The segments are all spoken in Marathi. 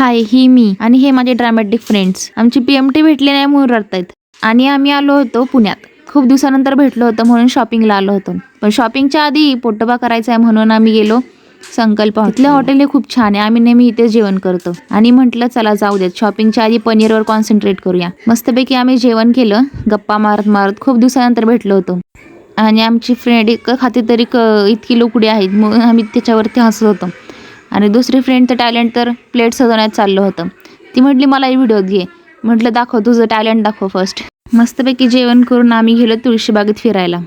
हाय, ही मी आणि हे माझे ड्रामॅटिक फ्रेंड्स. आमची पीएमटी भेटली नाही म्हणून रडतायत. आणि आम्ही आलो होतो पुण्यात. खूप दिवसानंतर भेटलो होतो म्हणून शॉपिंगला आलो होतो. पण शॉपिंगच्या आधी पोटोबा करायचा आहे म्हणून आम्ही गेलो संकल्प. तिथल्या हॉटेल हे खूप छान आहे. आम्ही नेहमी इथेच जेवण करतो आणि म्हटलं चला जाऊ देत, शॉपिंगच्या आधी पनीरवर कॉन्सन्ट्रेट करूया. मस्तपैकी आम्ही जेवण केलं, गप्पा मारत मारत. खूप दिवसानंतर भेटलो होतो आणि आमची फ्रेंड एक खाती तरी इतकी लोकडी आहेत म्हणून आम्ही त्याच्यावरती हसत होतो. आणि दुसरी फ्रेंडचं टॅलेंट तर प्लेट सजवण्यात चाललं होतं. ती म्हटली मला व्हिडिओ घे. म्हटलं दाखव तुझं टॅलेंट, दाखव फर्स्ट. मस्तपैकी जेवण करून आम्ही गेलो तुळशीबागेत फिरायला.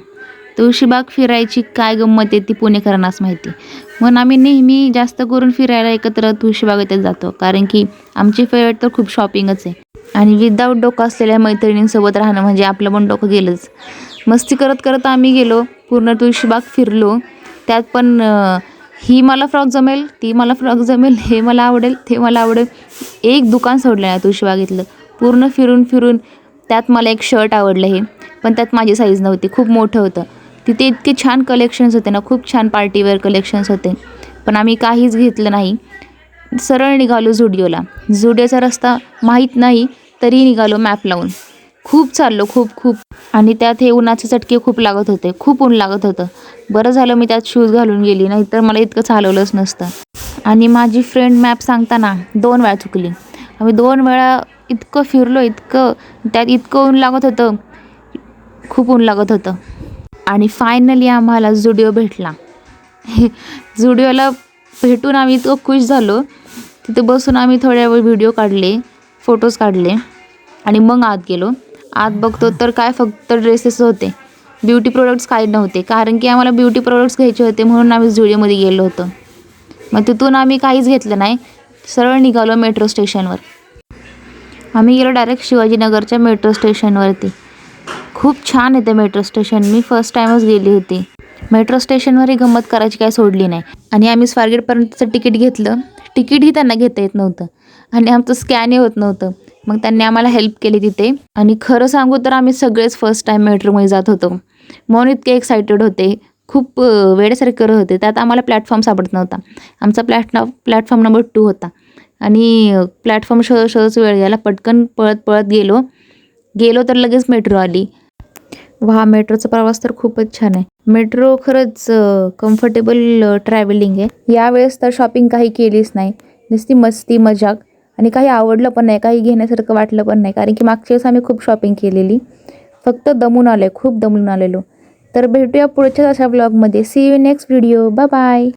तुळशीबाग फिरायची काय गंमत आहे ती पुणेकरांनाच माहिती. म्हणून आम्ही नेहमी जास्त करून फिरायला एकत्र तुळशीबागेतच जातो, कारण की आमची फेवरेट तर खूप शॉपिंगच आहे. आणि विदाऊट डोकं असलेल्या मैत्रिणींसोबत राहणं म्हणजे आपलं पण डोकं गेलंच. मस्ती करत करत आम्ही गेलो, पूर्ण तुळशीबाग फिरलो. त्यात पण ही मला फ्रॉक जमेल, ती मला फ्रॉक जमेल, हे मला आवडेल, ते मला आवडेल. एक दुकान सोडलं नाही तुळशीबागेतलं. पूर्ण फिरून फिरून त्यात मला एक शर्ट आवडलं हे, पण त्यात माझी साईज नव्हती, खूप मोठं होतं. तिथे इतके छान कलेक्शन्स होते ना, खूप छान पार्टीवेअर कलेक्शन्स होते. पण आम्ही काहीच घेतलं नाही. सरळ निघालो झुडिओला. झुडिओचा रस्ता माहीत नाही तरी निघालो मॅप लावून. खूप चाललो, खूप. आणि त्यात हे उन्हाचे चटके खूप लागत होते, खूप ऊन लागत होतं. बरं झालं मी त्यात शूज घालून गेली, नाहीतर मला इतकं चालवलंच नसतं. आणि माझी फ्रेंड मॅप सांगताना 2 वेळा चुकली. आम्ही 2 वेळा इतकं फिरलो, इतकं त्यात इतकं ऊन लागत होतं, खूप ऊन लागत होतं. आणि फायनली आम्हाला झुडिओ भेटला. झुडिओला भेटून आम्ही इतकं खुश झालो. तिथे बसून आम्ही थोड्या वेळ व्हिडिओ काढले, फोटोज काढले आणि मग आत गेलो. आत बघतो तर काय फक्त ड्रेसेस होते, ब्युटी प्रोडक्ट्स काही नव्हते. कारण की आम्हाला ब्युटी प्रोडक्ट्स घ्यायचे होते म्हणून आम्ही झुडिओमध्ये गेलो होतो. मग तिथून आम्ही काहीच घेतलं नाही, सरळ निघालो मेट्रो स्टेशनवर. आम्ही गेलो डायरेक्ट शिवाजीनगरच्या मेट्रो स्टेशनवरती. खूप छान आहे ते मेट्रो स्टेशन, मी फर्स्ट टाईमच गेली होती. मेट्रो स्टेशनवरही गंमत करायची काय सोडली नाही. आणि आम्ही स्वारगेटपर्यंतचं तिकीट घेतलं. तिकीटही त्यांना घेता येत नव्हतं आणि आमचं स्कॅनही होत नव्हतं. मग त्यांनी आम्हाला हेल्प केली तिथे. आणि खरं सांगू तर आम्ही सगळेच फर्स्ट टाईम मेट्रोमध्ये जात होतो म्हणून इतके एक्सायटेड होते, खूप वेड्यासारखे करत होते. त्यात आम्हाला प्लॅटफॉर्म सापडत नव्हता. आमचा प्लॅटफॉर्म नंबर 2 होता आणि प्लॅटफॉर्म शोधच वेळ गेला. पटकन पळत पळत गेलो तर लगेच मेट्रो आली. वा, मेट्रोचा प्रवास तर खूपच छान आहे. मेट्रो खरंच कम्फर्टेबल ट्रॅव्हलिंग आहे. यावेळेस तर शॉपिंग काही केलीच नाही, नुसती मस्ती मजाक. आणि काही आवडलं पण नाही, काही घेण्यासारखं वाटलं पण नाही, कारण की मागच्या वेळेस आम्ही खूप शॉपिंग केलेली. फक्त दमून आलो, खूप दमून आलेलो. तर भेटूया पुढच्याच अशा ब्लॉगमध्ये. See you next video. Bye bye.